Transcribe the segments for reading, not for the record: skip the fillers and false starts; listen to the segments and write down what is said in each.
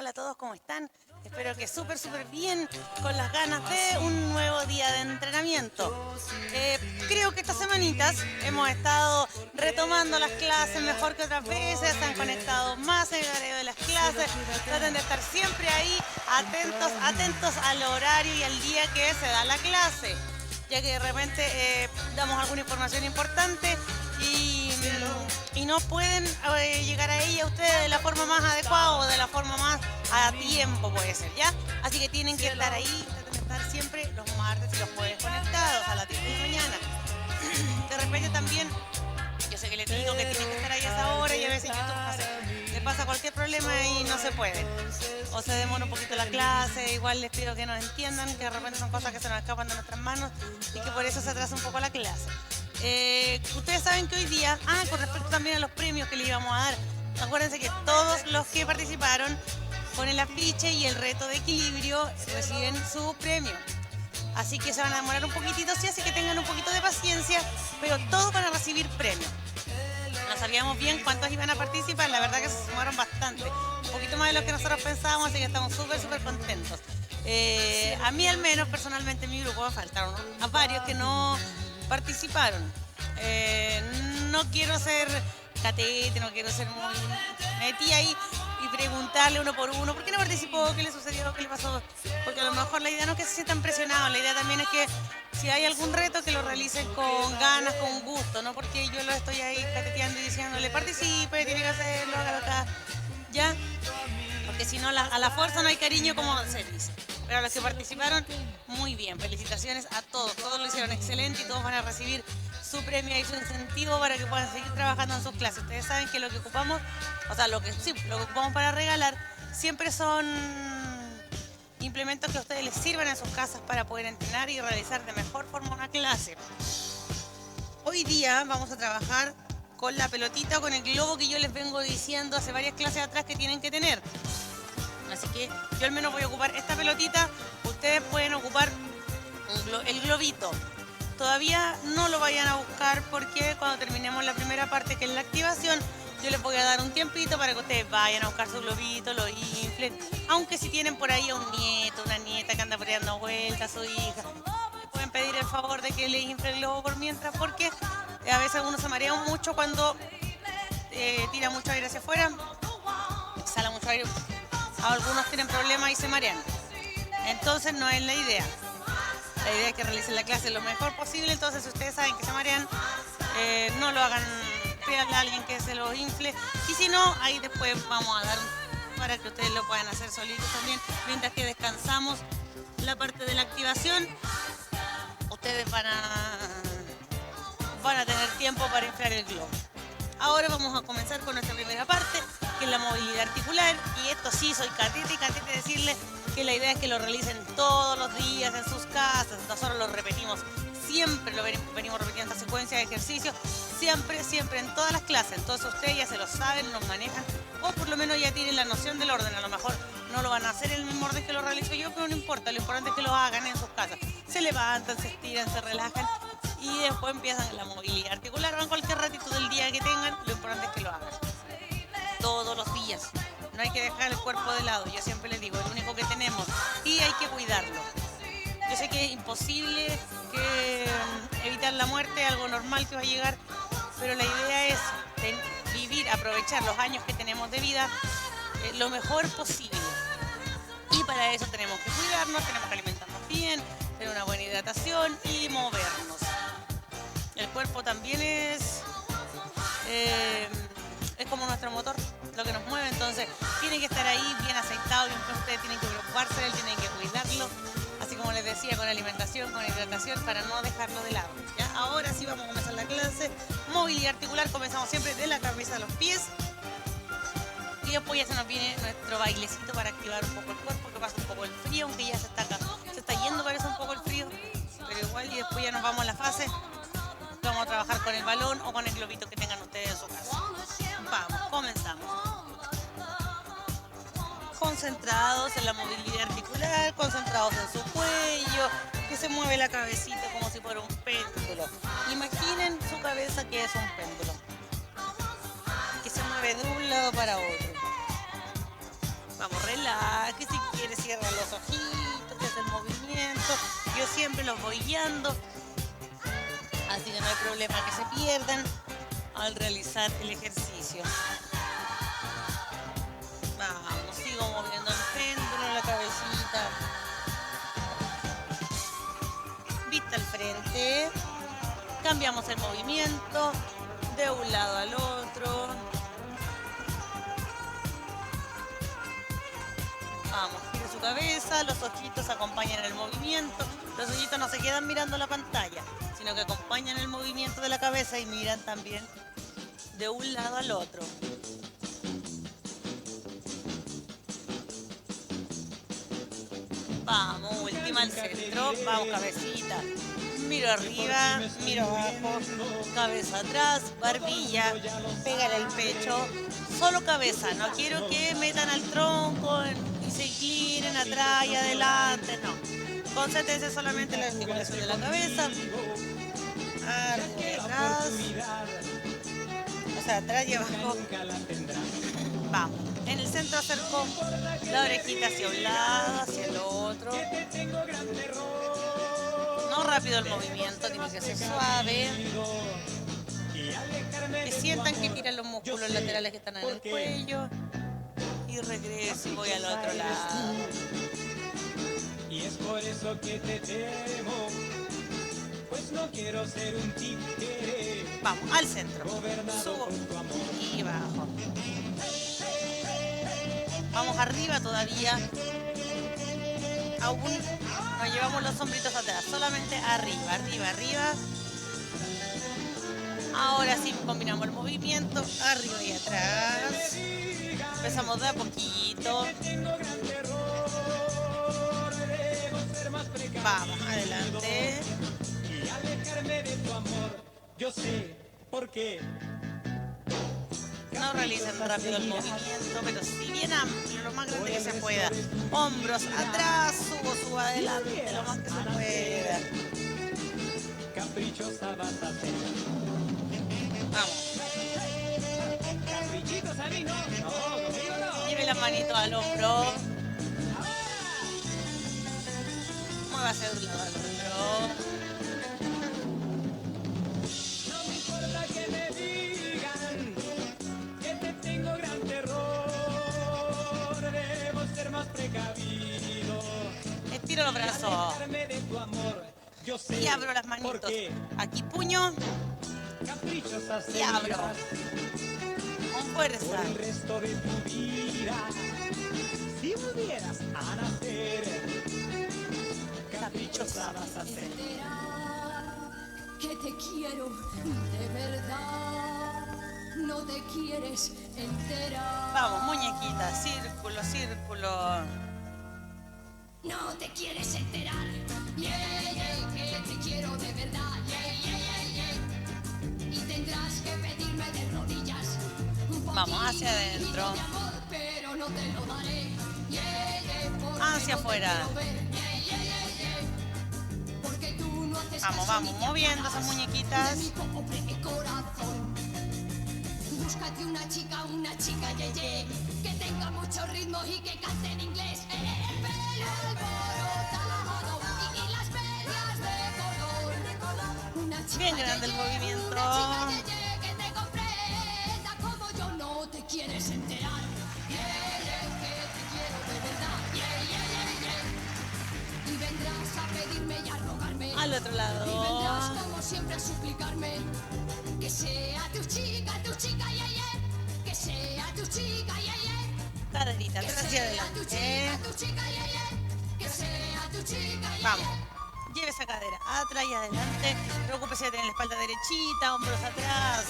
Hola a todos, ¿cómo están? Espero que súper bien, con las ganas de un nuevo día de entrenamiento. Creo que estas semanitas hemos estado retomando las clases mejor que otras veces, se han conectado más en el horario de las clases, traten de estar siempre ahí, atentos al horario y al día que se da la clase, ya que de repente damos alguna información importante y no pueden llegar a ella ustedes de la forma más adecuada o de la forma más a tiempo puede ser, ¿ya? Así que tienen que estar ahí, traten de estar siempre los martes y los jueves conectados a las 10 de la mañana. De repente también, yo sé que les digo que tienen que estar ahí a esa hora y a veces YouTube, no sé, le pasa cualquier problema y no se puede. O se demora un poquito la clase, igual les pido que nos entiendan, que de repente son cosas que se nos escapan de nuestras manos y que por eso se atrasa un poco la clase. Ustedes saben que hoy día, con respecto también a los premios que le íbamos a dar, acuérdense que todos los que participaron con el afiche y el reto de equilibrio reciben su premio. Así que se van a demorar un poquitito, sí, así que tengan un poquito de paciencia, pero todos van a recibir premio. No sabíamos bien cuántos iban a participar, la verdad que se sumaron bastante, un poquito más de lo que nosotros pensábamos, así que estamos súper contentos. A mí al menos, personalmente en mi grupo me faltaron a varios que no participaron. No quiero ser catete, no quiero ser muy metí ahí y preguntarle uno por uno por qué no participó, qué le sucedió, qué le pasó, porque a lo mejor la idea no es que se sientan presionados, la idea también es que si hay algún reto que lo realicen con ganas, con gusto, no porque yo lo estoy ahí cateteando y diciéndole participe, tiene que hacerlo, hágalo acá, ya, porque si no a la fuerza no hay cariño, como se dice. Pero a los que participaron, muy bien, felicitaciones a todos lo hicieron excelente y todos van a recibir su premio y su incentivo para que puedan seguir trabajando en sus clases. Ustedes saben que lo que ocupamos, lo que ocupamos para regalar siempre son implementos que a ustedes les sirvan en sus casas para poder entrenar y realizar de mejor forma una clase. Hoy día vamos a trabajar con la pelotita o con el globo que yo les vengo diciendo hace varias clases atrás que tienen que tener. Así que yo al menos voy a ocupar esta pelotita, ustedes pueden ocupar el globito. Todavía no lo vayan a buscar porque cuando terminemos la primera parte, que es la activación, yo les voy a dar un tiempito para que ustedes vayan a buscar su globito, lo inflen. Aunque si tienen por ahí a un nieto, una nieta que anda por ahí dando vueltas, su hija, pueden pedir el favor de que le infle el globo por mientras, porque a veces uno se marea mucho cuando tira mucho aire hacia afuera, exhala mucho aire. Algunos tienen problemas y se marean. Entonces no es la idea. La idea es que realicen la clase lo mejor posible. Entonces si ustedes saben que se marean, no lo hagan, pídanle a alguien que se lo infle. Y si no, ahí después vamos a dar para que ustedes lo puedan hacer solitos también. Mientras que descansamos la parte de la activación, ustedes van a tener tiempo para inflar el globo. Ahora vamos a comenzar con nuestra primera parte, que es la movilidad articular. Y esto sí, soy catete decirles que la idea es que lo realicen todos los días en sus casas. Nosotros lo repetimos, siempre lo venimos repitiendo esta secuencia de ejercicios, siempre en todas las clases. Entonces ustedes ya se lo saben, lo manejan, o por lo menos ya tienen la noción del orden. A lo mejor no lo van a hacer en el mismo orden que lo realizo yo, pero no importa, lo importante es que lo hagan en sus casas. Se levantan, se estiran, se relajan y después empiezan la movilidad articular. Van cualquier ratito del día que tengan, lo importante es que lo hagan todos los días. No hay que dejar el cuerpo de lado, yo siempre les digo, es lo único que tenemos y hay que cuidarlo. Yo sé que es imposible evitar la muerte, algo normal que va a llegar, pero la idea es vivir, aprovechar los años que tenemos de vida lo mejor posible. Y para eso tenemos que cuidarnos, tenemos que alimentarnos bien, tener una buena hidratación y movernos. El cuerpo también es como nuestro motor, lo que nos mueve, entonces tiene que estar ahí bien aceitado, bien, ustedes tienen que preocuparse de él, tienen que cuidarlo, así como les decía, con alimentación, con hidratación, para no dejarlo de lado. ¿Ya? Ahora sí vamos a comenzar la clase. Movilidad articular, comenzamos siempre de la cabeza a los pies. Y después ya se nos viene nuestro bailecito para activar un poco el cuerpo, que pasa un poco el frío, aunque ya se está yendo, parece un poco el frío, pero igual, y después ya nos vamos a la fase. Vamos a trabajar con el balón o con el globito que tengan ustedes en su casa. Vamos, comenzamos. Concentrados en la movilidad articular, concentrados en su cuello, que se mueve la cabecita como si fuera un péndulo. Imaginen su cabeza que es un péndulo, que se mueve de un lado para otro. Vamos, relaje, si quiere cierra los ojitos, hace el movimiento. Yo siempre los voy guiando, así que no hay problema que se pierdan al realizar el ejercicio. Vamos, sigo moviendo el péndulo, la cabecita. Vista al frente. Cambiamos el movimiento de un lado al otro. Vamos, gire su cabeza, los ojitos acompañan el movimiento. Los ojitos no se quedan mirando la pantalla, sino que acompañan el movimiento de la cabeza y miran también de un lado al otro. Vamos, última al centro. Vamos, cabecita. Miro arriba, miro abajo, cabeza atrás, barbilla, pégale el pecho. Solo cabeza, no quiero que metan al tronco y se inclinen atrás y adelante, no. Concéntrense solamente en la articulación de la cabeza. Arriba, atrás. O sea, atrás y abajo. Vamos. En el centro acerco la orejita hacia un lado, hacia el otro. No rápido el movimiento, tiene que ser suave. Que sientan que tiran los músculos laterales que están en el cuello. Y regreso y voy al otro lado. Y es por eso que te temo, pues no quiero ser un títere. Vamos, al centro. Subo y bajo. Vamos arriba todavía. Aún no llevamos los hombritos atrás. Solamente arriba, arriba, arriba. Ahora sí combinamos el movimiento. Arriba y atrás. Empezamos de a poquito. Vamos, adelante. Y alejarme de tu amor, yo sé por qué. No realicen rápido el movimiento, pero si bien amplio, lo más grande que se pueda. Hombros atrás, subo adelante, lo más que se pueda. Caprichosa vas a ser. Vamos. Caprichitos a mí, no, conmigo no. Lleve la manito al hombro. Muévase de un lado al otro. No me importa que me digan que te tengo gran terror. Debo ser más precavido. Estiro los brazos. Alejarme de tu amor, yo sé Y abro las manitos. por qué. Aquí puño Caprichosas y abro. seguirás Con por fuerza. el resto de tu vida. Si volvieras a nacer, caprichosa vas a ser. Que te quiero de verdad, no te quieres enterar. Vamos, muñequita, círculo, círculo. No te quieres enterar, que te quiero de verdad, y tendrás que pedirme de rodillas un Vamos, poquito hacia adentro. de amor, pero no te lo daré, porque Hacia no te afuera. quiero ver, porque tú no haces Vamos, caso vamos, ni te moviendo acuerdas esas muñequitas. de mi pobre corazón. Búscate una chica yeye, que tenga mucho ritmo y que cante en inglés. El pelo alborotado y las medias de color. Una chica Bien grande el yeye, movimiento. una chica yeye que te comprenda como yo, no te quieres enterar. Que te quiero de verdad. Y vendrás a pedirme y a rogarme. Al otro Y vendrás lado. como siempre a suplicarme que sea tu chica, que sea tu chica, Caderita, que atrás y sea adelante. tu chica, que sea tu chica, Vamos. Lleve esa cadera atrás y adelante. Preocúpese de tener la espalda derechita, hombros atrás.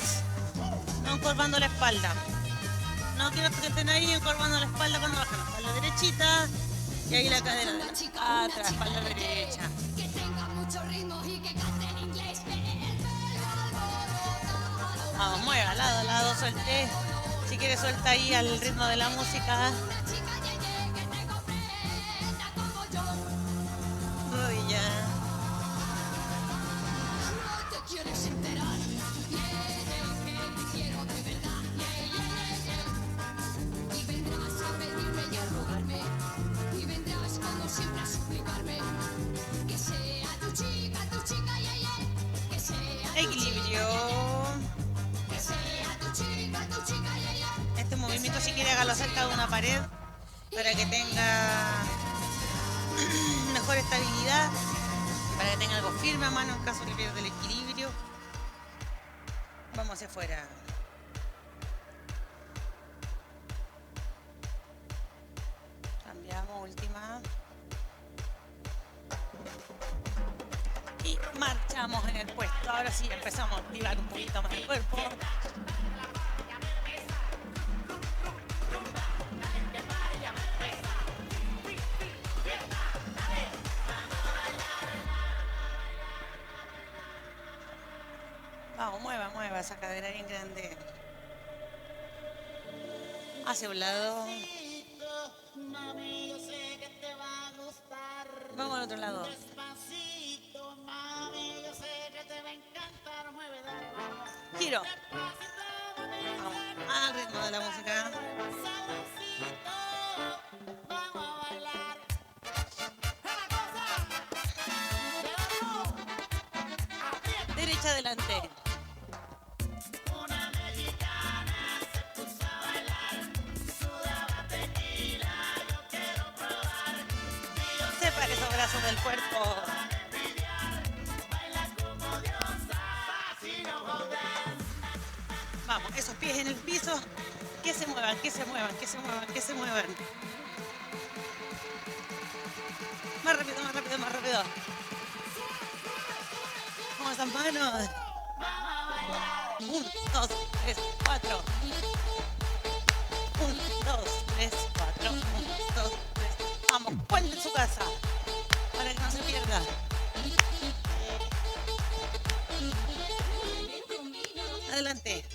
No encorvando la espalda. No quiero que estén ahí encorvando la espalda cuando bajan. La espalda derechita. Y ahí la cadera atrás, espalda derecha. que tenga mucho ritmo y que cante en inglés. Vamos, mueva, lado a lado, suelte. Si quiere suelta ahí al ritmo de la música. Una chica que te comprenda como yo. Rodilla. No te quieres enterar, que te quiero de verdad, y vendrás a pedirme y a rogarme. ponerlo cerca de una pared para que tenga mejor estabilidad, para que tenga algo firme a mano en caso que pierda el equilibrio. Vamos hacia afuera. Cambiamos, última. Y marchamos en el puesto. Ahora sí empezamos a activar un poquito más el cuerpo. Vamos, mueva esa cadera bien grande. Hacia un lado. Vamos al otro lado. Giro. Vamos al ritmo de la música. Derecha adelante. Separe esos brazos del cuerpo. Vamos, esos pies en el piso. Que se muevan, que se muevan, que se muevan, que se muevan. Más rápido, más rápido, más rápido. Con esas manos. 1, 2, 3, 4. 1, 2, 3, 4. 1, 2, 3. Vamos, cuente en su casa. Para que no se pierda. Adelante.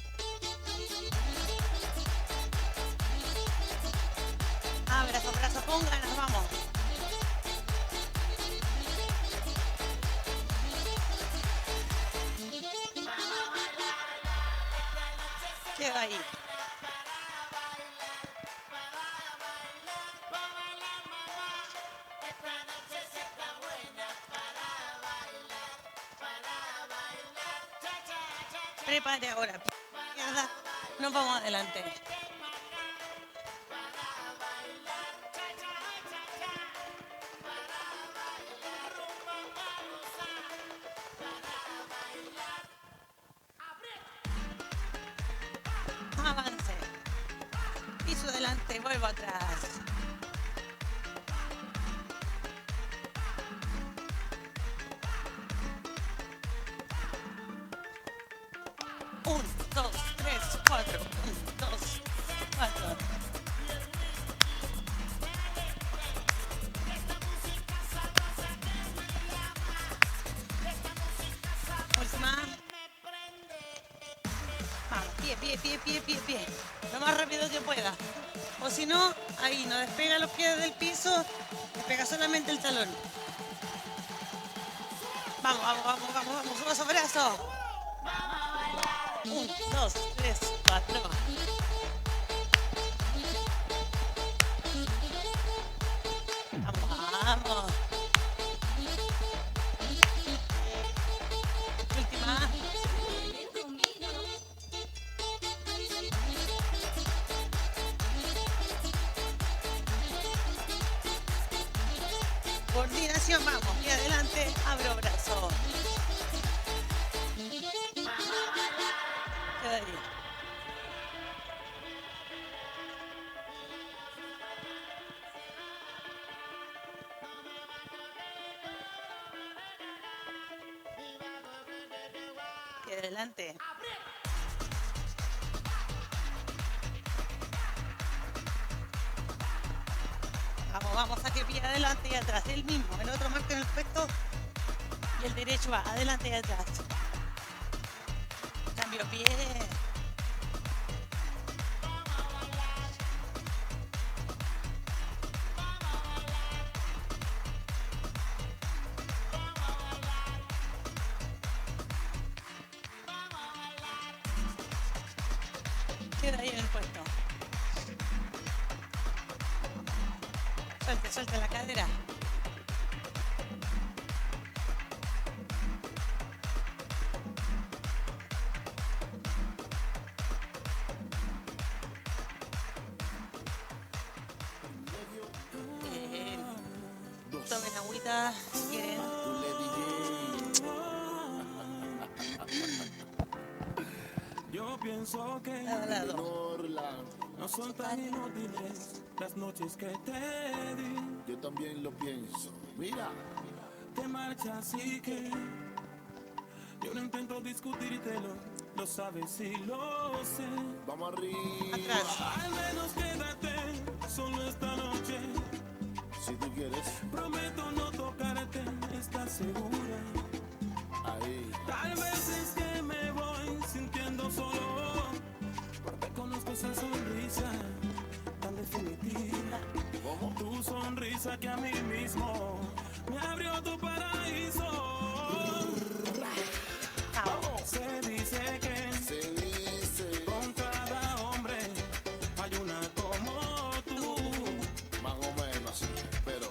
Abrazo, abrazo, con ganas, vamos. Queda ahí. Prepare ahora. Nos vamos adelante. Avance. Piso adelante, vuelvo atrás. Un, dos, tres, cuatro. 1, 2, 4. Última. Vamos, pie. Lo más rápido que pueda. O si no, ahí no despega los pies del piso, despega solamente el talón. Vamos, suba esos brazos. 1, 2, 3, 4. Vamos. Última. Coordinación, vamos. Y adelante, abro brazo. Queda ahí. Y adelante. Vamos, saque pie adelante y atrás. El mismo, el otro marca en el pecho y el derecho va adelante y atrás. Cambio pie. Queda ahí en el puesto. Suelta la cadera. semanita, si quieren. Yo pienso que Lado. no son tan inútiles las noches que te di. Yo también lo pienso. Mira, Te marchas y que yo no intento discutírtelo, lo sabes y lo sé. vamos arriba. Atrás. Al menos quédate solo esta noche. Si tú quieres, Prometo no tocarte, ¿estás segura? ahí. Tal vez es que me voy sintiendo solo. Porque conozco esa sonrisa tan definitiva. ¿Cómo? Tu sonrisa que a mí mismo me abrió tu paraíso. Se dice que Se dice, con cada hombre hay una como tú. más o menos, pero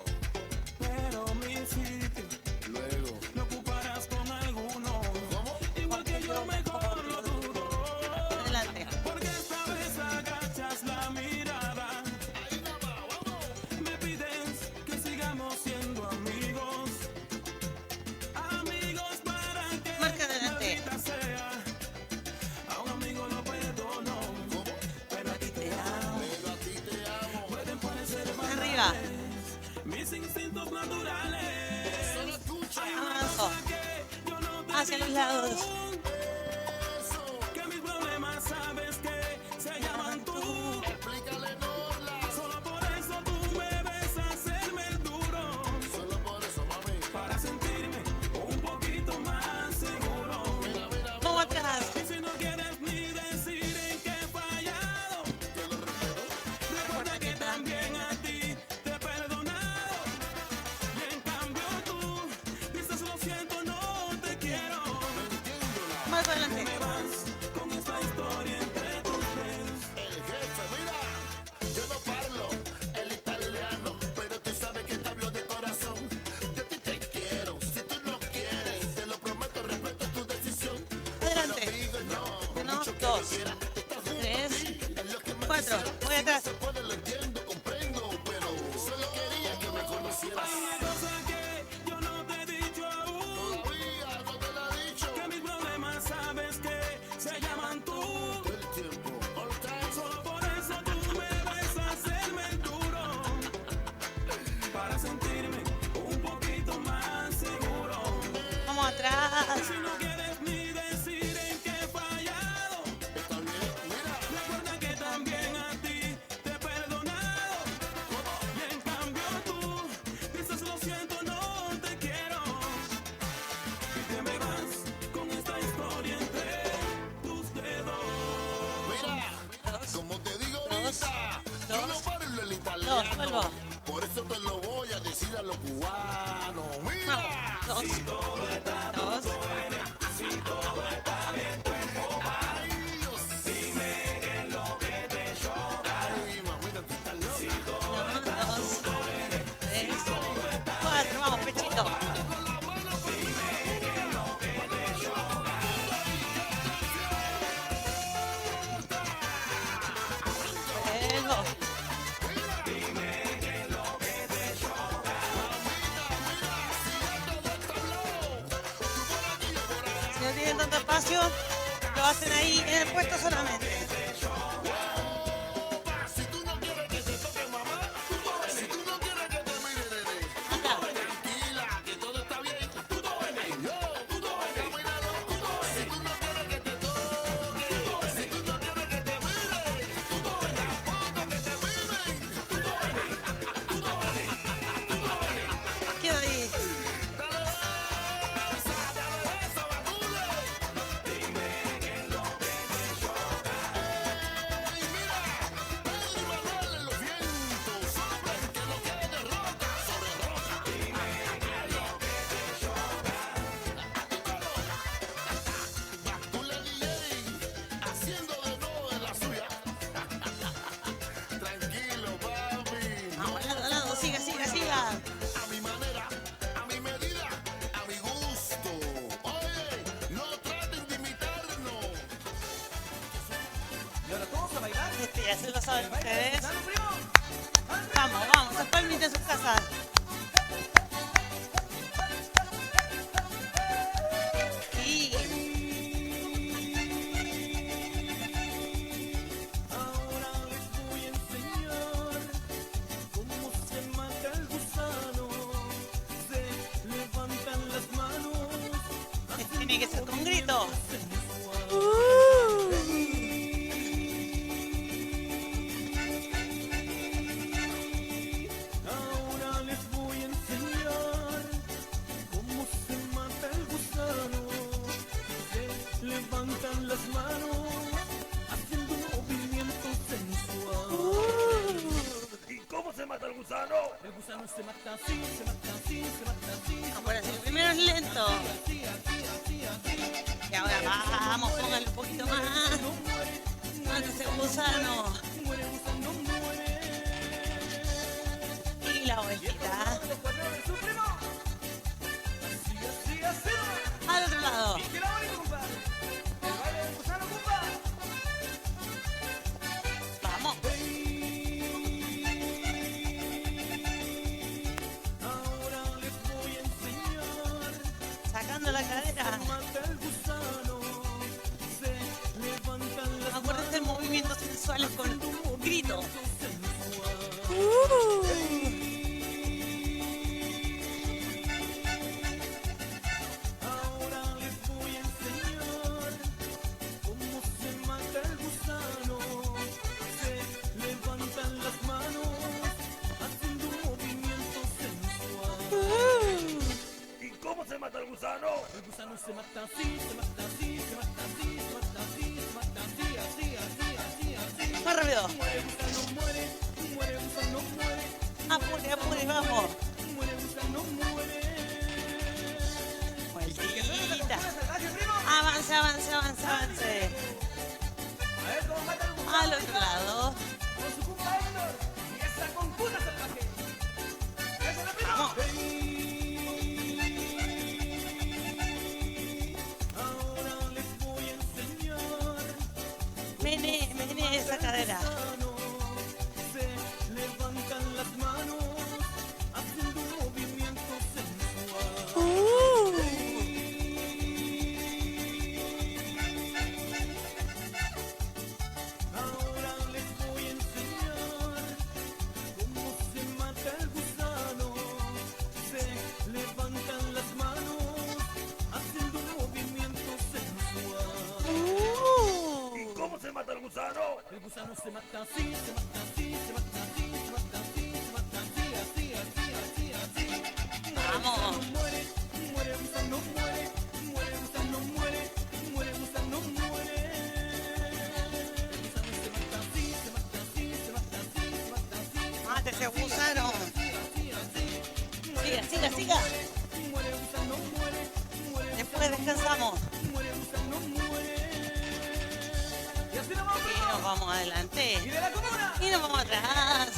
Pero mi sitio luego. lo ocuparás con alguno. ¿Cómo? Igual que yo mejor lo dudo. Adelante. Porque esta vez agachas la mirada. Ahí nada más, vamos. Me pides que sigamos siendo amigos. Amigos para que Marca adelante. la vida sea. A un amigo lo perdono, ¿Cómo? pero a ti te amo. Pero a ti te amo. Pueden parecer Arriba. mis instintos naturales. Solo escucha. Abajo. Que yo no te Hacia los lados. Eso. que mis problemas sabes que se llaman tú. Explícale, Norla. Solo por eso tú me ves hacerme el duro. Solo por eso, mami. Para sentirme un poquito más seguro. Mira, mira, Vamos atrás. Y si no quieres ni decir en qué he fallado, que lo respeto. recuerda que también a ti te he perdonado. Y en cambio tú dices lo siento, no te quiero. No entiendo nada. Más adelante. Me vas con esta historia entre tus dedos. El jefe, mira. Yo no parlo el italiano, pero tú sabes que te hablo de corazón. Yo a ti te quiero. Si tú no quieres, te lo prometo, respeto tu decisión. Adelante. Digo, no. Uno, Mucho que dos, yo quiera estar junto a tres, ti, es lo que más 4. quisiera. Voy atrás. Se puede, lo entiendo, comprendo, pero solo quería que me conocieras. Hay una cosa que yo no te he dicho aún. Todavía no te lo he dicho. Que mis problemas sabes que se llaman tú. Todo el tiempo, all time. Solo por eso tú me ves hacerme el duro. Para sentirme un poquito más seguro. Vamos atrás. Si no quieres ni decir en qué he fallado, Está bien, mira. recuerda que también a ti te he perdonado. Y en cambio tú dices lo siento, no te quiero. Y te me vas con esta historia entre tus dedos. Mira, como te digo ahorita, yo no dos, parlo el dos, italiano. vuelvo. Por eso te lo voy a decir a los cubanos. Mira. Dos. Dos. Ay, mamita, tú estás loca. 1, 2, 3, 4. Vamos, pechito. Luego. Si no tienen tanto espacio, lo hacen ahí en el puesto solamente. Si tú no quieres que te toque mamá, si tú no quieres que te mire nene, Acá. tranquila, que todo está bien. Yo, camínalo. Si tú no quieres que te toque, si tú no quieres que te mire, tampoco que te miren. Queda ahí. Tranquilo, papi. Vamos, al lado. Siga, siga, siga. A mi manera, a mi medida, a mi gusto. Oye, no traten de imitarnos. Y ahora todos a bailar. Ya se lo saben ustedes. Vamos, vamos. Las palmitas en sus casas. Tiene que ser con grito. Ahora les voy a enseñar cómo se mata el gusano. Se levantan las manos haciendo un movimiento sensual. ¿Y cómo se mata el gusano? El gusano se mata así, se mata así, se mata así. Ahora sí, primero es lento. Y ahora vamos, póngale un poquito más. Mata ese gusano. Muere gusano, muere. Y la vueltita. Los cuernos del supremo. Así, así, así. Al otro lado. Y que la bonita, compadre. El baile del gusano, compadre. Vamos. Ahora les voy a enseñar. Sacando la cadera. Mata el gusano. Se levantan las Acuérdense de movimientos sensuales con grito. Ahora les voy a enseñar cómo se mata el gusano. Se levantan las manos haciendo un movimiento sensual. ¿Y cómo se mata el gusano? El gusano se mata así, se mata así, se mata así, se mata así, se mata así, así, así, así, así. Más rápido. Muere gusano, muere, muere gusano, muere, Apure, apure, vamos. muere gusano, muere. Vueltita. Avance, avance, avance, avance. A ver cómo mata el gusano. Al otro lado. Con su compa Héctor y esa concuta salvaje. ¡Eso es lo primo! Vamos. Ahora les voy a enseñar. Mene, mene esa cadera. Se levantan las manos haciendo un movimiento sensual. Ahora les voy a enseñar cómo se mata el gusano. Se levantan las manos haciendo un movimiento sensual. ¿Y cómo se mata el gusano? El gusano se mata así, se mata así, se mata así, se mata así, se mata así, así, así, así, así. Vamos. Muere, muere gusano, muere, muere gusano, muere, muere gusano, muere. El gusano se mata así, se mata así, se mata así, se mata así, Mate ese gusano. así, así. Siga, siga, siga. Muere gusano, muere, muere, Después descansamos. muere gusano, muere. Y así nos vamos. Y nos vamos adelante. Y de la comuna, Y nos vamos atrás.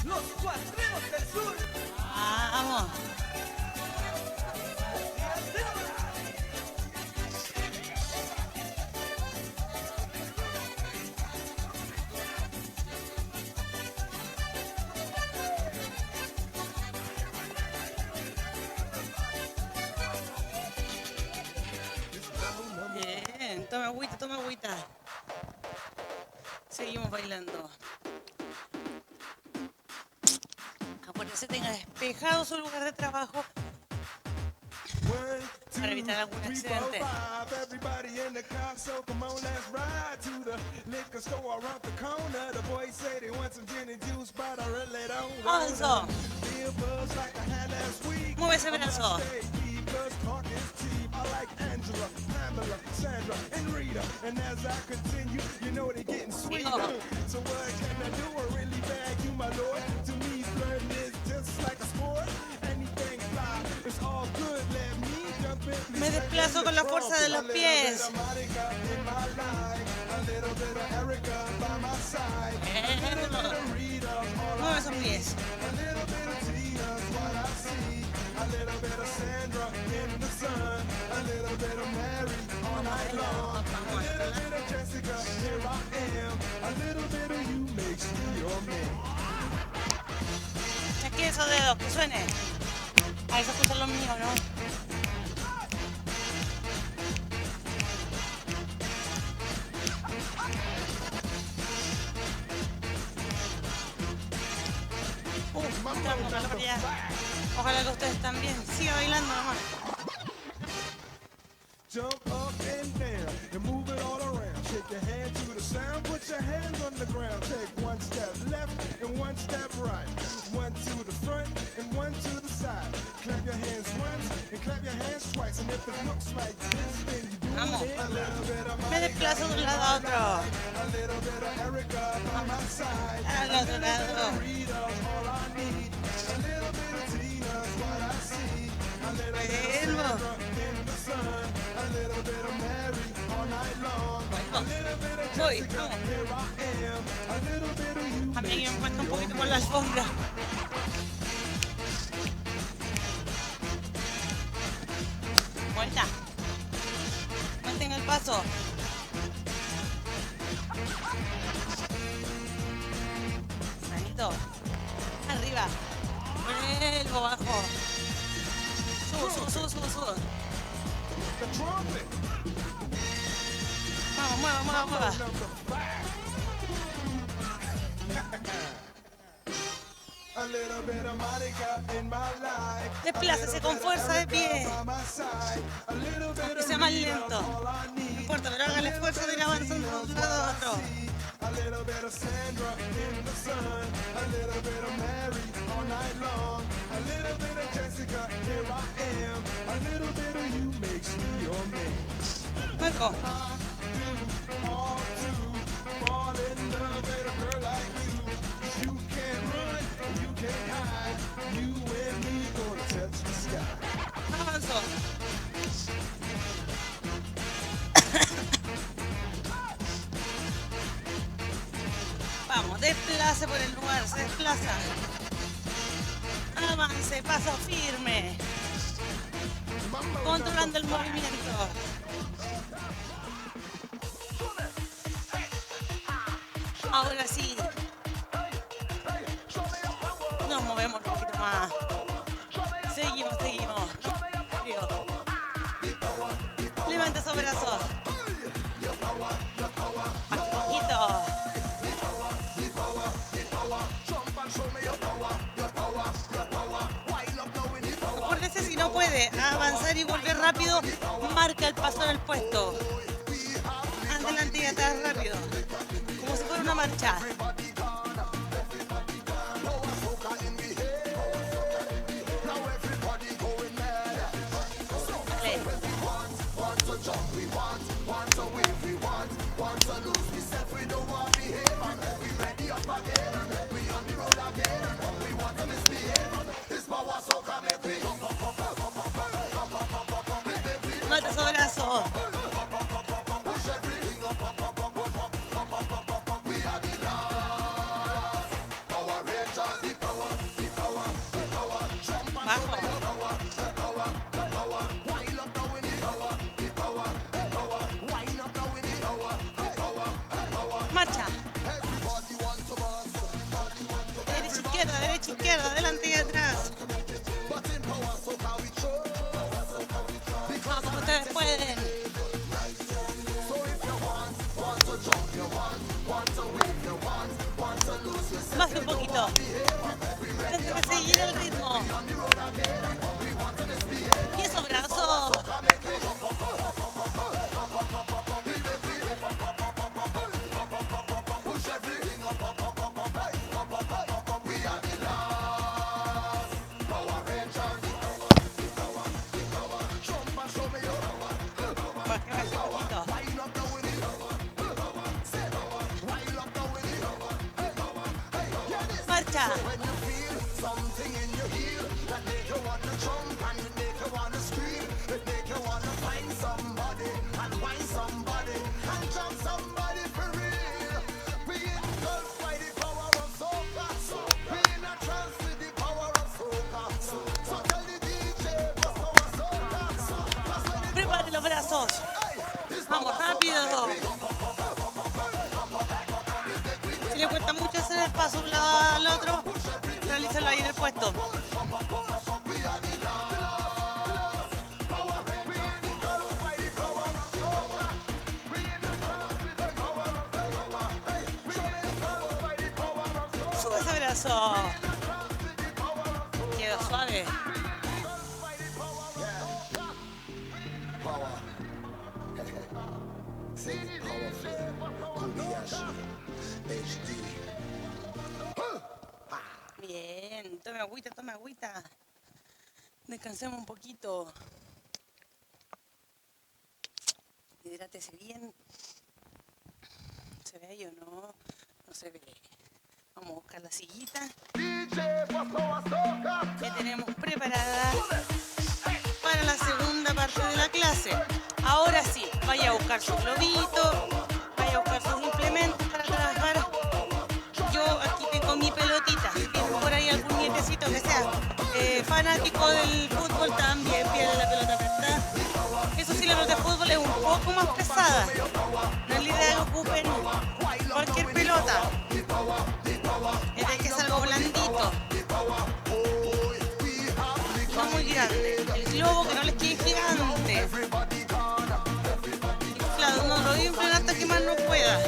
los cuatreros del sur. Vamos. Bien, toma agüita, toma agüita. Seguimos bailando. Acuérdese, tenga despejado su lugar de trabajo para evitar algún accidente. Everybody in the car, so come on, let's ride to the liquor store around the corner. The boys say they want some gin and juice, but I really don't want Avanzo. Feel buzz like I had last week. Mueve ese brazo. Stay deep, 'cause talk is cheap. I like Angela, Pamela, Sandra, and Rita. And as I continue, you know they're getting sweeter. So what can I do? I really bag you, my lord. To me, flirting is just like a sport. Anything fly, it's all good. Let me jump in. Me desplazo con la fuerza de los pies. Mueve esos pies. Aquí esos dedos, que suene. Ahí se escuchan los míos, ¿no? Entramos a la variedad. Ojalá que ustedes también sigan bailando nomás. Jump up and down and move it all around. Shake your hand to the sound, put your hands on the ground. Take one step left and one step right. One to the front and one to the side. Clap your hands once and clap your hands twice. And if it looks like this, then you do Vamos. it. A little bit of Me desplazo de un lado a otro. a little bit of Erica by my side. Al otro lado. Rita's all I need. A little bit of Tina's what I see. A little bit of Bueno. Sandra in the sun. A little bit of Mary all night long. A little bit of Voy, Jessica, vamos. here I am. A little bit of you. A mí me cuesta un poquito por la alfombra. Vuelta. Mantenga el paso. Manito. Arriba. Vuelvo abajo. Subo, subo, subo, subo, subo. The trumpet. Vamos, mueva, mueva, mueva. Number 5. A little bit of Monica in my life. Desplácese con fuerza de pie. By my side. A little bit Aunque of sea más Rita's lento. all I No need. importa, pero haga el esfuerzo de ir avanzando de un lado a otro. A little bit of Sandra in the sun. A little bit of Mary all night long. A little bit of Jessica, here I am. A little bit of you makes me your man. Marco. All to fall in love with a girl like you. You can't run, you can't hide. You and me gonna touch the sky. Avanzo. Vamos, desplace por el lugar, se desplaza. Avance, paso firme. Controlando el movimiento. Ahora sí. Nos movemos un poquito más. Seguimos, seguimos. Frío. Levanta esos brazos. Más poquito. Acuérdese, si no puede avanzar y volver rápido, marca el paso en el puesto. Adelante y atrás rápido. Como si fuera una marcha. Dale. Mata esos brazos. Bajo. Marcha. Derecha, izquierda, adelante y atrás. Vamos, ustedes pueden. Más un poquito. Tienes que seguir el ritmo. Y esos brazos. Marcha. Prepare los brazos. Vamos, rápido. Si le cuesta mucho hacer el paso de un lado al otro, realízalo ahí en el puesto. Sube ese brazo. Quedó suave. Descansemos un poquito. Hidrátese bien. ¿Se ve ahí o no? No se ve. Vamos a buscar la sillita que tenemos preparada para la segunda parte de la clase. Ahora sí, vaya a buscar su globito, vaya a buscar sus implementos para trabajar. Yo aquí tengo mi pelotita. Si tiene por ahí algún nietecito que sea fanático del fútbol, también pierde la pelota prestada. Eso sí, la pelota de fútbol es un poco más pesada. No es la idea que ocupen cualquier pelota. Es de que es algo blandito. No muy grande. El globo que no les quede gigante. Inflado, no lo inflan hasta que más no pueda.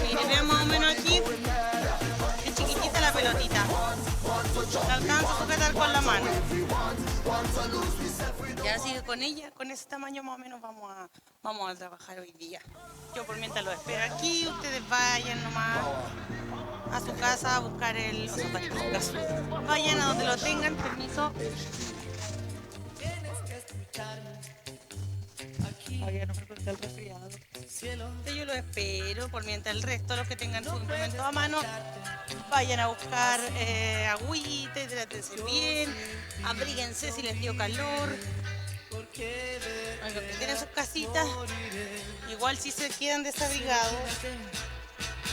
Mire, vean más o menos aquí. Es chiquitita la pelotita. La alcanza a sujetar con la mano. Y así con ella, con ese tamaño más o menos vamos a trabajar hoy día. Yo por mientras lo espero aquí, ustedes vayan nomás a su casa a buscar el... O sea, para su casa. Vayan a donde lo tengan, permiso. Todavía no me corta el resfriado. Yo lo espero, por mientras el resto, los que tengan su implemento a mano, vayan a buscar agüita, hidrátense bien, abríguense si les dio calor. Los que tienen sus casitas, igual si se quedan desabrigados,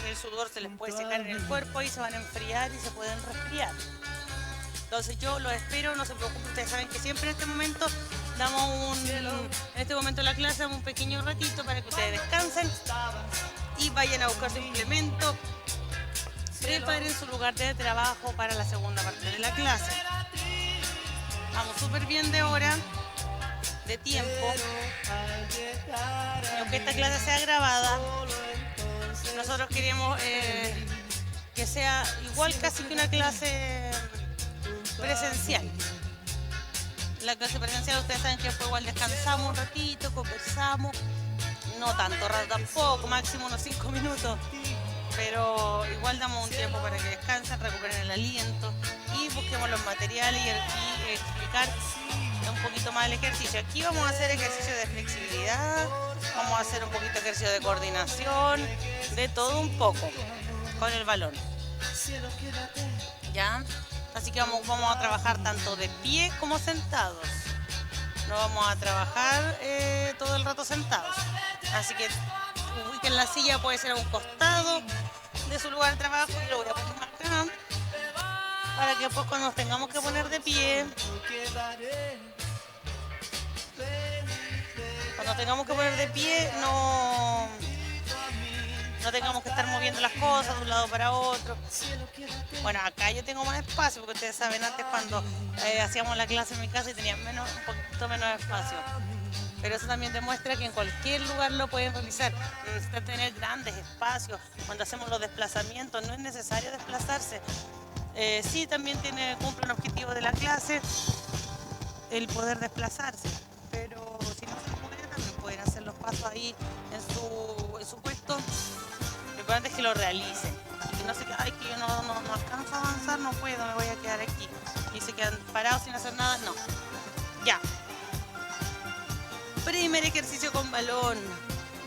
el sudor se les puede secar en el cuerpo y se van a enfriar y se pueden resfriar. Entonces yo los espero, no se preocupen, ustedes saben que siempre en este momento de la clase damos un pequeño ratito para que ustedes descansen y vayan a buscar su implemento, preparen su lugar de trabajo para la segunda parte de la clase. Vamos súper bien de hora, de tiempo, y aunque esta clase sea grabada, nosotros queremos que sea igual casi que una clase presencial. La clase presencial ustedes saben que fue igual, descansamos un ratito, conversamos, no tanto rato tampoco, máximo unos 5 minutos, pero igual damos un tiempo para que descansen, recuperen el aliento y busquemos los materiales y explicar un poquito más el ejercicio. Aquí vamos a hacer ejercicio de flexibilidad, vamos a hacer un poquito de ejercicio de coordinación, de todo un poco con el balón. ¿Ya? Así que vamos a trabajar tanto de pie como sentados. No vamos a trabajar todo el rato sentados. Así que ubiquen la silla, puede ser a un costado de su lugar de trabajo y lo voy a poner acá para que después cuando nos tengamos que poner de pie, no tengamos que estar moviendo las cosas de un lado para otro. Bueno, acá yo tengo más espacio, porque ustedes saben, antes cuando hacíamos la clase en mi casa y tenía un poquito menos espacio. Pero eso también demuestra que en cualquier lugar lo pueden realizar. No necesitan tener grandes espacios. Cuando hacemos los desplazamientos no es necesario desplazarse. Sí, también cumple un objetivo de la clase, el poder desplazarse. Pero si no se puede, también pueden hacer los pasos ahí en su puesto. Lo importante es que lo realicen y que no se queden, ay, que yo no alcanzo a avanzar, no puedo, me voy a quedar aquí. Y se quedan parados sin hacer nada, no. Ya. Primer ejercicio con balón.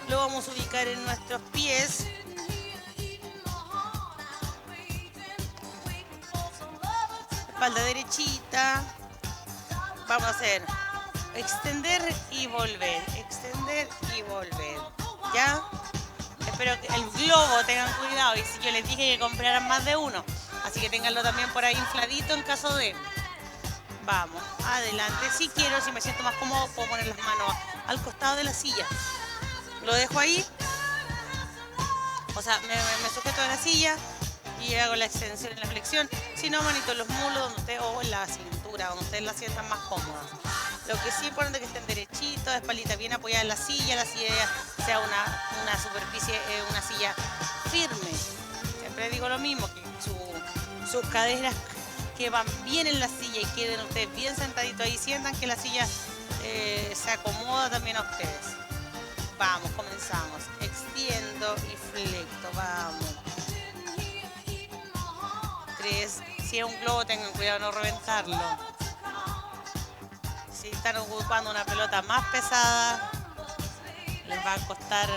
Lo vamos a ubicar en nuestros pies. Espalda derechita. Vamos a hacer extender y volver, extender y volver. ¿Ya? Espero que el globo tengan cuidado, y si yo les dije que compraran más de uno, así que ténganlo también por ahí infladito en caso de... Vamos, adelante. Si quiero, si me siento más cómodo, puedo poner las manos al costado de la silla. Lo dejo ahí, o sea, me sujeto a la silla y hago la extensión y la flexión. Si no, manito en los muslos o en la cintura, donde ustedes la sientan más cómoda. Lo que sí es importante es que estén derechitos, espaldita bien apoyada en la silla sea una superficie, una silla firme. Siempre digo lo mismo, que sus caderas que van bien en la silla y queden ustedes bien sentaditos ahí, sientan que la silla se acomoda también a ustedes. Vamos, comenzamos. Extiendo y flecto, vamos. 3, si es un globo tengan cuidado de no reventarlo. Si están ocupando una pelota más pesada, les va a costar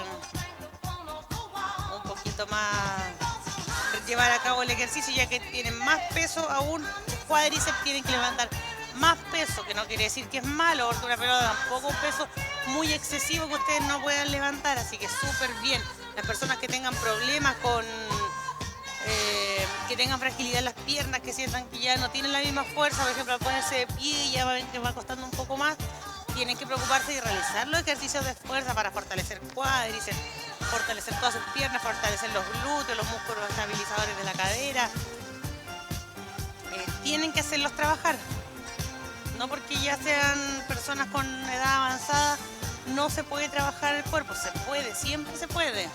un poquito más llevar a cabo el ejercicio, ya que tienen más peso aún. Sus cuádriceps tienen que levantar más peso, que no quiere decir que es malo, porque una pelota tampoco es un peso muy excesivo que ustedes no puedan levantar, así que súper bien. Las personas que tengan problemas con que tengan fragilidad en las piernas, que sientan que ya no tienen la misma fuerza, por ejemplo, al ponerse de pie ya ven que va costando un poco más, tienen que preocuparse de realizar los ejercicios de fuerza para fortalecer cuádriceps, fortalecer todas sus piernas, fortalecer los glúteos, los músculos estabilizadores de la cadera. Tienen que hacerlos trabajar. No porque ya sean personas con edad avanzada, no se puede trabajar el cuerpo. Se puede, siempre se puede.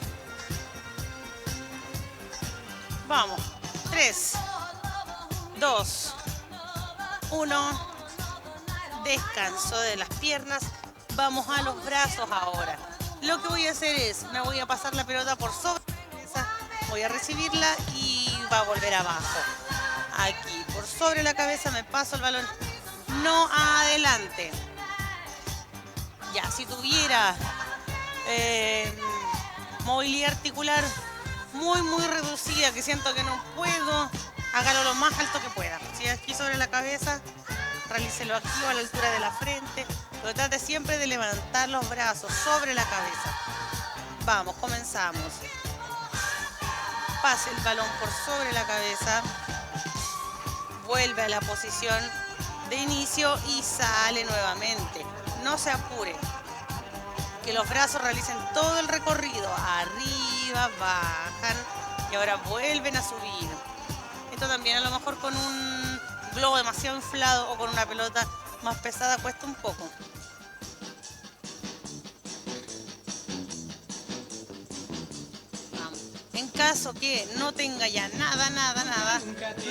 Vamos. 3, 2, 1. Descanso de las piernas. Vamos a los brazos ahora. Lo que voy a hacer es, me voy a pasar la pelota por sobre la cabeza, voy a recibirla y va a volver abajo. Aquí, por sobre la cabeza me paso el balón, no adelante. Ya, si tuviera movilidad articular muy reducida, que siento que no puedo, hágalo lo más alto que pueda. Si es aquí sobre la cabeza, realícelo aquí o a la altura de la frente, pero trate siempre de levantar los brazos sobre la cabeza. Vamos, comenzamos. Pase el balón por sobre la cabeza, vuelve a la posición de inicio y sale nuevamente. No se apure, que los brazos realicen todo el recorrido, arriba, bajan y ahora vuelven a subir. Esto también a lo mejor con un globo demasiado inflado o con una pelota más pesada cuesta un poco. Vamos. En caso que no tenga ya nada,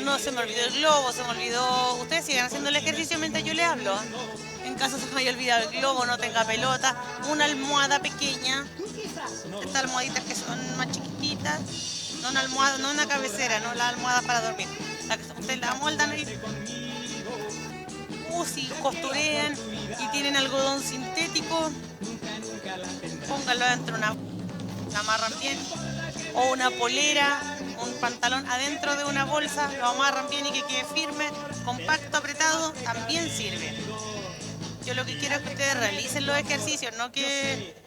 no se me olvidó el globo, se me olvidó, ustedes sigan haciendo el ejercicio mientras yo les hablo. En caso se me haya olvidado el globo, no tenga pelota, una almohada pequeña, estas almohaditas que son más chiquititas, no una almohada, no una cabecera, no la almohada para dormir. La que ustedes la amoldan ahí, si costurean y tienen algodón sintético, pónganlo adentro, la amarran bien, o una polera, un pantalón adentro de una bolsa, lo amarran bien y que quede firme, compacto, apretado, también sirve. Yo lo que quiero es que ustedes realicen los ejercicios, no que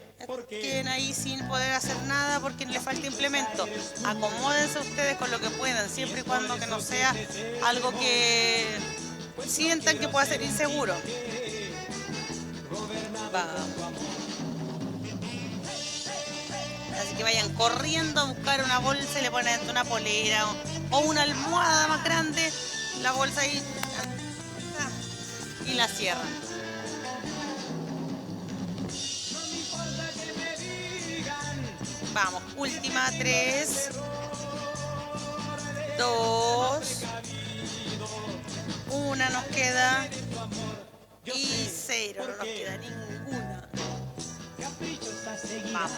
queden ahí sin poder hacer nada porque les falta implemento. Acomódense ustedes con lo que puedan, siempre y cuando que no sea algo que sientan que pueda ser inseguro. Vamos. Así que vayan corriendo a buscar una bolsa y le ponen adentro una polera o una almohada más grande, la bolsa ahí y la cierran. Vamos, última, 3, 2, 1 nos queda y 0, no nos queda ninguna. Vamos.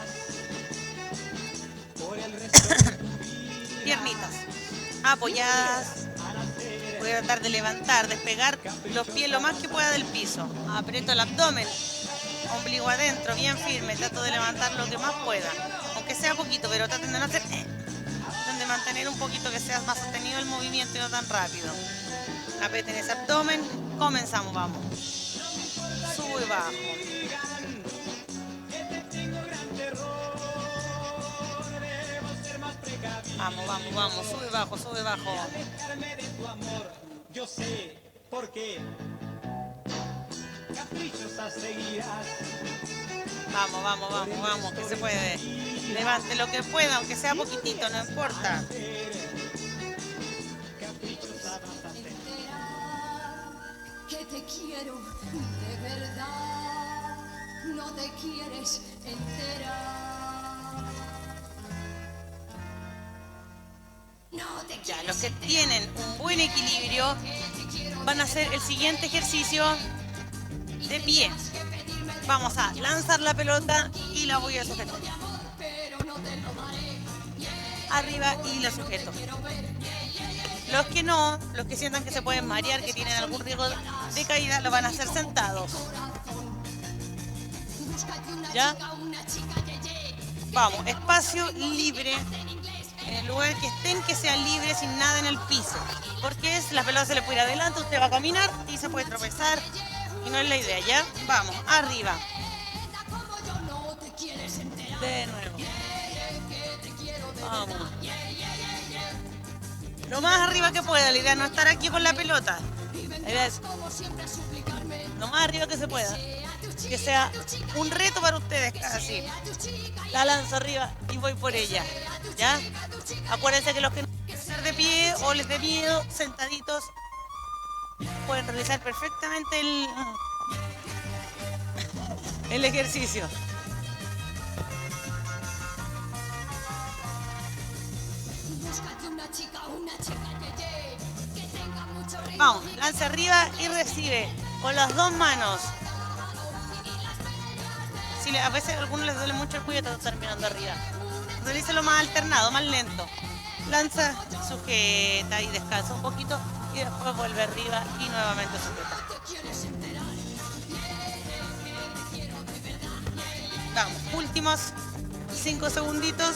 Piernitas apoyadas. Voy a tratar de levantar, despegar los pies lo más que pueda del piso. Aprieto el abdomen, ombligo adentro, bien firme. Trato de levantar lo que más pueda, aunque sea poquito, pero traten de no hacer, de mantener un poquito que sea más sostenido el movimiento y no tan rápido. Aprieten ese abdomen, comenzamos, vamos. Subo y bajo. Vamos, vamos, vamos, sube y bajo, sube y bajo. Yo sé por qué. Caprichosas seguirás. Vamos, vamos, vamos, vamos, que se puede. Levante lo que pueda, aunque sea poquitito, no importa. Que te quiero de verdad, no te quieres enterar. No te Ya, quieres los que tienen un buen equilibrio van a hacer el siguiente ejercicio de pie. Vamos a lanzar la pelota y la voy a sujetar. Arriba y la sujeto. Los que no, los que sientan que se pueden marear, que tienen algún riesgo de caída, lo van a hacer sentados. ¿Ya? Vamos, espacio libre. En el lugar que estén, que sea libre, sin nada en el piso. Porque la pelota se le puede ir adelante, usted va a caminar y se puede tropezar. Y no es la idea, ¿ya? Vamos, arriba. De nuevo. Vamos. Lo más arriba que pueda, la idea es no estar aquí con la pelota. La idea es lo más arriba que se pueda. Que sea un reto para ustedes, así. La lanzo arriba y voy por ella. ¿Ya? Acuérdense que los que no quieren ser de pie o les dé miedo, sentaditos, pueden realizar perfectamente el ejercicio. Vamos, lanza arriba y recibe con las dos manos. Si a veces a algunos les duele mucho el cuello, te están terminando arriba. Realícelo más alternado, más lento. Lanza, sujeta y descansa un poquito y después vuelve arriba y nuevamente sujeta. Vamos, últimos 5 segunditos.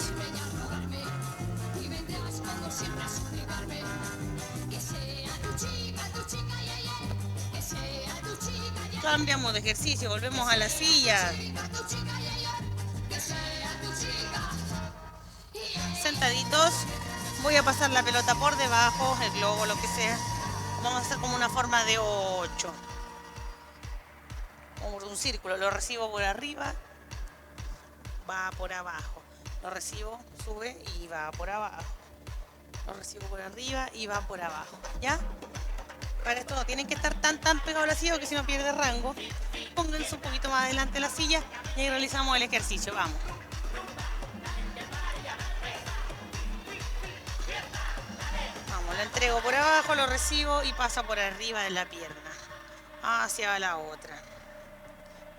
Cambiamos de ejercicio, volvemos a la silla. Sentaditos. Voy a pasar la pelota por debajo, el globo, lo que sea. Vamos a hacer como una forma de 8. Como un círculo. Lo recibo por arriba, va por abajo. Lo recibo, sube y va por abajo. Lo recibo por arriba y va por abajo. ¿Ya? Para esto no tienen que estar tan pegados a la silla, porque si no pierde rango. Pónganse un poquito más adelante de la silla y ahí realizamos el ejercicio. Vamos. Vamos, lo entrego por abajo, lo recibo y pasa por arriba de la pierna. Hacia la otra.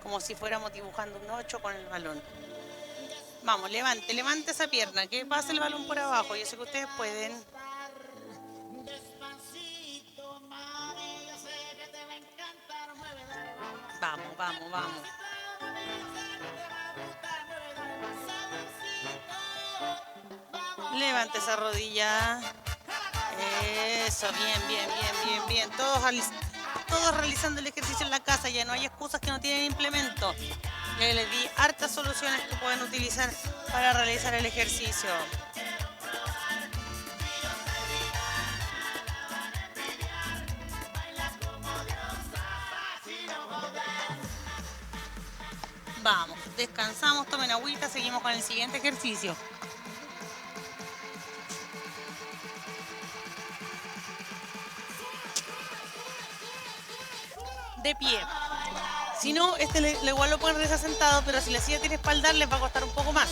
Como si fuéramos dibujando un 8 con el balón. Vamos, levante esa pierna, que pase el balón por abajo. Yo sé que ustedes pueden. Vamos. Levante esa rodilla. Eso, bien. Todos realizando el ejercicio en la casa. Ya no hay excusas que no tienen implemento. Ya les di hartas soluciones que pueden utilizar para realizar el ejercicio. Vamos, descansamos, tomen agüita, seguimos con el siguiente ejercicio. De pie. Si no, igual lo pueden realizar sentado, pero si la silla tiene espaldar les va a costar un poco más.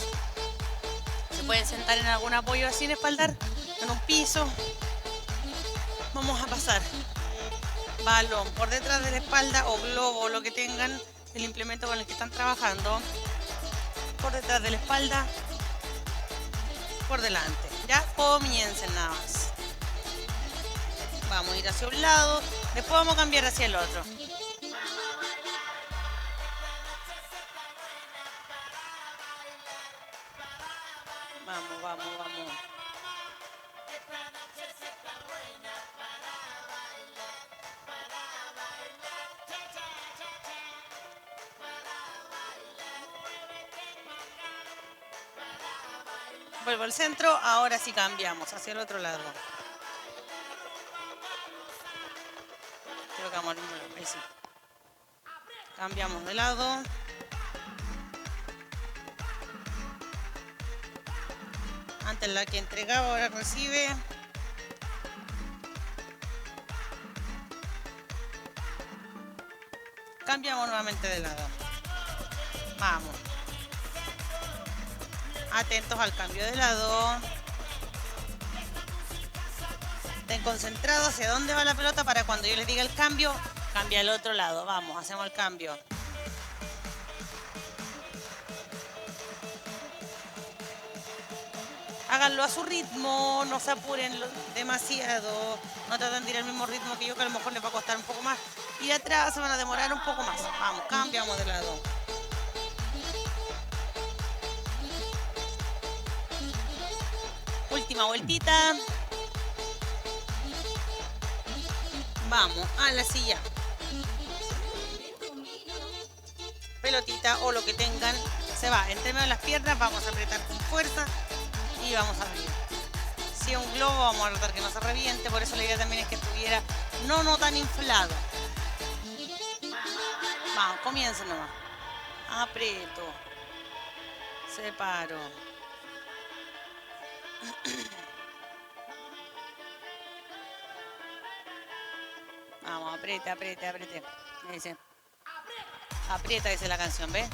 Se pueden sentar en algún apoyo así en espaldar, en un piso. Vamos a pasar balón por detrás de la espalda o globo o lo que tengan, el implemento con el que están trabajando, por detrás de la espalda, por delante. Ya comiencen nada más. Vamos a ir hacia un lado, después vamos a cambiar hacia el otro. Vamos. Vuelvo al centro, ahora sí cambiamos hacia el otro lado. Creo que vamos ahí sí. Cambiamos de lado. Antes la que entregaba, ahora recibe. Cambiamos nuevamente de lado. Vamos. Atentos al cambio de lado. Estén concentrados hacia dónde va la pelota para cuando yo les diga el cambio, cambia al otro lado. Vamos, hacemos el cambio. Háganlo a su ritmo, no se apuren demasiado, no traten de ir al mismo ritmo que yo, que a lo mejor les va a costar un poco más. Y atrás se van a demorar un poco más. Vamos, cambiamos de lado. Última vueltita. Vamos, a la silla. Pelotita o lo que tengan, se va entre medio de las piernas, vamos a apretar con fuerza y vamos a abrir. Si es un globo, vamos a tratar que no se reviente, por eso la idea también es que estuviera no tan inflado. Vamos, comiencen nomás. Aprieto. Separo. Vamos, apriete. Me dice. Aprieta, dice la canción, ¿ves?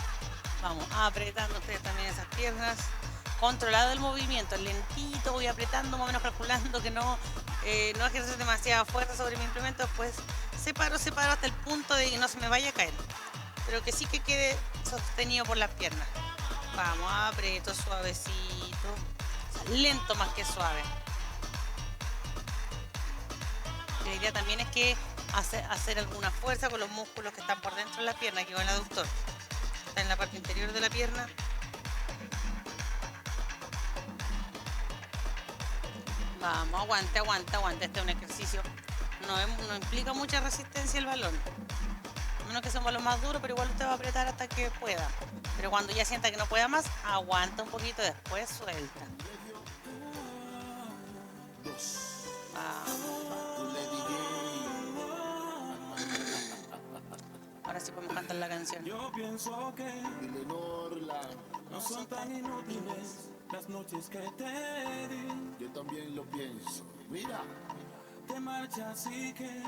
Vamos, apretando ustedes también esas piernas. Controlado el movimiento, lentito, voy apretando, más o menos calculando que no ejercer demasiada fuerza sobre mi implemento. Después separo hasta el punto de que no se me vaya a caer. Pero que sí que quede sostenido por las piernas. Vamos, aprieto suavecito. O sea, lento más que suave. La idea también es que hacer alguna fuerza con los músculos que están por dentro de la pierna, que va el aductor. Está en la parte interior de la pierna. Vamos, aguante. Este es un ejercicio. No implica mucha resistencia el balón. A menos que sea un balón más duro, pero igual usted va a apretar hasta que pueda. Pero cuando ya sienta que no pueda más, aguanta un poquito, después suelta. Ahora sí podemos cantar la canción. Yo pienso que no son tan inútiles las noches que te di. Yo también lo pienso. Mira, Te marchas y que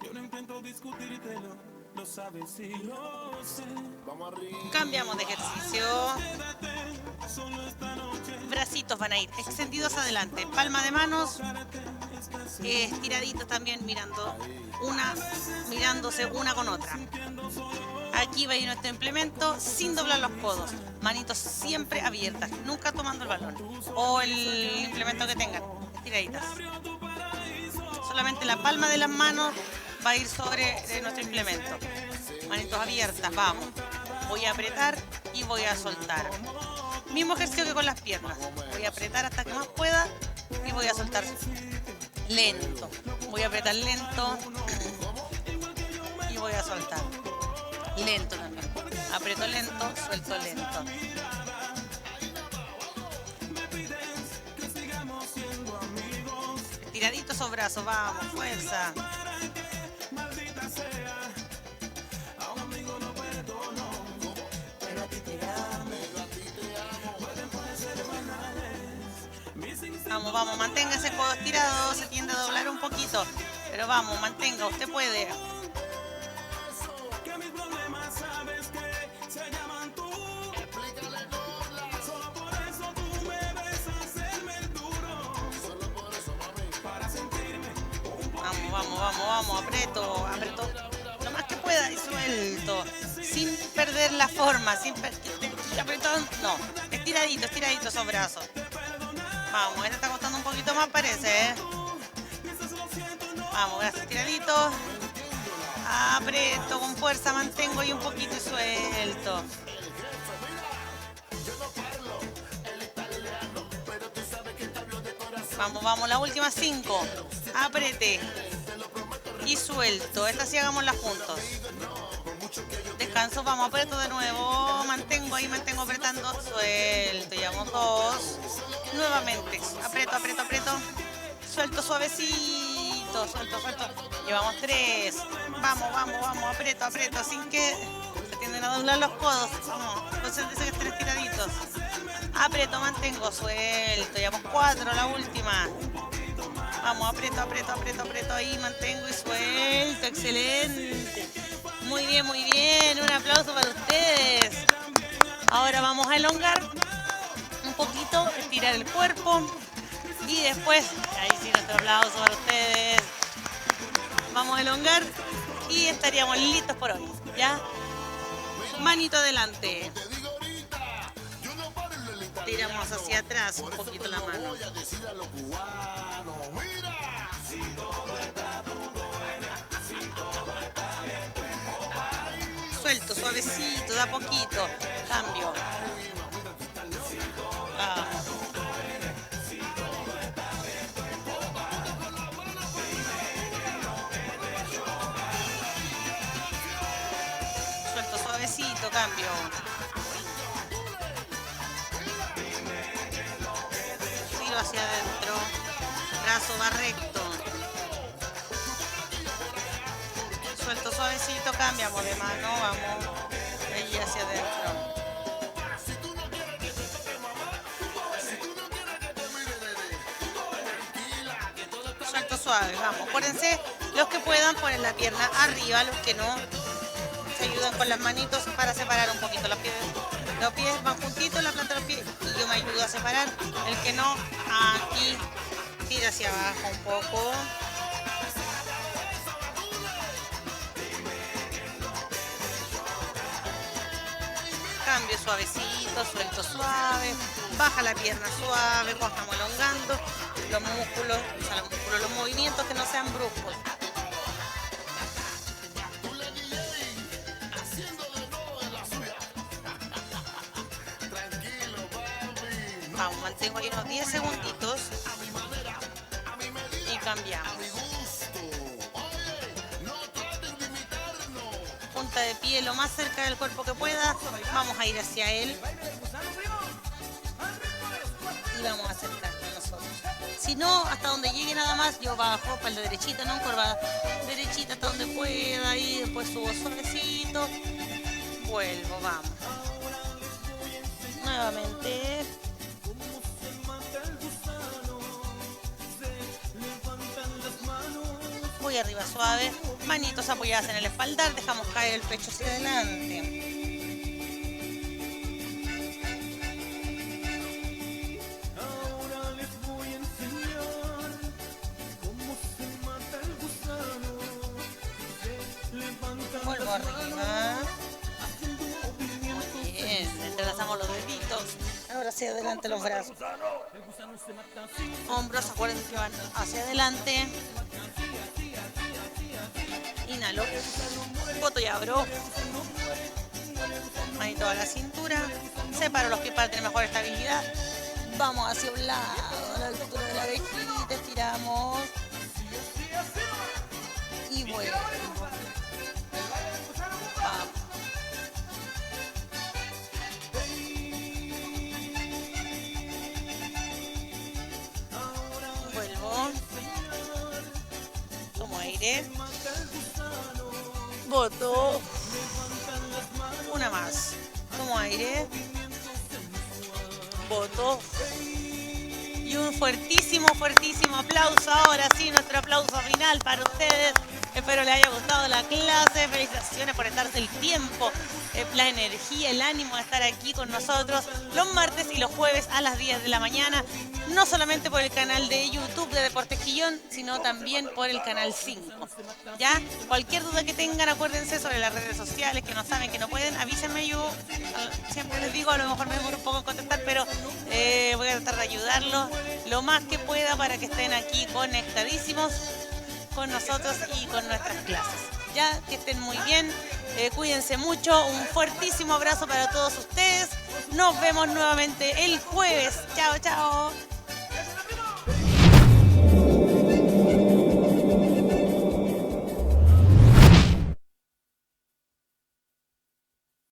yo no intento discutírtelo, lo sabes y lo sé. vamos arriba. Cambiamos de ejercicio. Solo esta noche Bracitos van a ir extendidos adelante. Palma de manos. Estiraditos también mirándose una con otra. Aquí va a ir nuestro implemento sin doblar los codos. Manitos siempre abiertas, nunca tomando el balón. O el implemento que tengan. Estiraditas. Solamente la palma de las manos va a ir sobre nuestro implemento. Manitos abiertas, vamos. Voy a apretar y voy a soltar. Mismo ejercicio que con las piernas. Voy a apretar hasta que más pueda y voy a soltar lento. Voy a apretar lento y voy a soltar. Lento también. Aprieto lento, suelto lento. Tiraditos esos brazos, vamos, fuerza. Vamos, mantenga ese codo estirado, se tiende a doblar un poquito, pero vamos, mantenga, usted puede. que mis problemas sabes que se llaman tú. Explícale, Norla. Solo por eso tú me ves hacerme el duro. Solo por eso, mami. Para sentirme Vamos, aprieto lo más que pueda y suelto, sin perder la forma, apretón, no, estiradito esos brazos. Vamos, este está costando un poquito más parece, ¿eh? Vamos, brazos estiraditos, aprieto con fuerza, mantengo ahí un poquito y suelto. Vamos, las últimas 5. Apriete y suelto. Estas sí hagámoslas juntos. Descanso, vamos, aprieto de nuevo. Mantengo apretando. Suelto, llevamos 2. Nuevamente, aprieto. Suelto suavecito, suelto. Llevamos 3. Vamos, aprieto, sin que se tienden a doblar los codos. Vamos, concéntrese que estén estiraditos. Aprieto, mantengo, suelto. Llevamos 4, la última. Vamos, aprieto ahí, mantengo y suelto. Excelente. Muy bien. Un aplauso para ustedes. Ahora vamos a elongar un poquito, estirar el cuerpo. Y después, ahí sí, nuestro aplauso para ustedes. Vamos a elongar y estaríamos listos por hoy. ¿Ya? Manito adelante. Te digo ahorita, yo no paro en Lelita. Tiramos hacia atrás un poquito la mano. Voy a decir a los cubanos, mira. Suelto, suavecito, da poquito. Cambio. Ah. Suelto, suavecito, cambio. Tiro hacia adentro. Brazo va recto. Suelto, suavecito, cambiamos de mano, vamos. Allí hacia adentro. Suelto suave, vamos. Acuérdense, los que puedan poner la pierna arriba, los que no, se ayudan con las manitos para separar un poquito los pies. Los pies van juntitos, la planta de los pies, y yo me ayudo a separar. El que no, aquí, tira hacia abajo un poco. Cambio suavecito, suelto suave, baja la pierna suave, bajamos elongando los músculos, o sea, los movimientos que no sean bruscos. Vamos, mantengo ahí unos 10 segunditos y cambiamos. Punta de pie lo más cerca del cuerpo que pueda, vamos a ir hacia él y vamos a acercarnos a nosotros. Si no, hasta donde llegue nada más, yo bajo, espalda derechita, no encorvada, derechita hasta donde pueda y después subo suavecito, vuelvo, vamos. Nuevamente. Voy arriba suave, manitos apoyadas en el espaldar, dejamos caer el pecho hacia adelante. Vuelvo arriba. Muy bien, entrelazamos los deditos. Ahora hacia adelante los brazos. Hombros, acuérdense que van hacia adelante. Inhalo, boto y abro, manito a la cintura, separo los pies para tener mejor estabilidad, vamos hacia un lado, a la altura de la vejita, estiramos y vuelvo, vamos. Vuelvo, tomo aire. Boto. Una más. Tomo aire. Boto. Y un fuertísimo, fuertísimo aplauso. Ahora sí, nuestro aplauso final para ustedes. Espero les haya gustado la clase. Felicitaciones por estarse el tiempo, la energía, el ánimo de estar aquí con nosotros los martes y los jueves a las 10 de la mañana. No solamente por el canal de YouTube de Deportes Quillón, sino también por el canal 5. ¿Ya? Cualquier duda que tengan, acuérdense sobre las redes sociales, que no saben, que no pueden, avísenme. Yo siempre les digo, a lo mejor me demoro un poco en contestar, pero voy a tratar de ayudarlos lo más que pueda para que estén aquí conectadísimos con nosotros y con nuestras clases. Ya, que estén muy bien, cuídense mucho, un fuertísimo abrazo para todos ustedes. Nos vemos nuevamente el jueves. Chao, chao.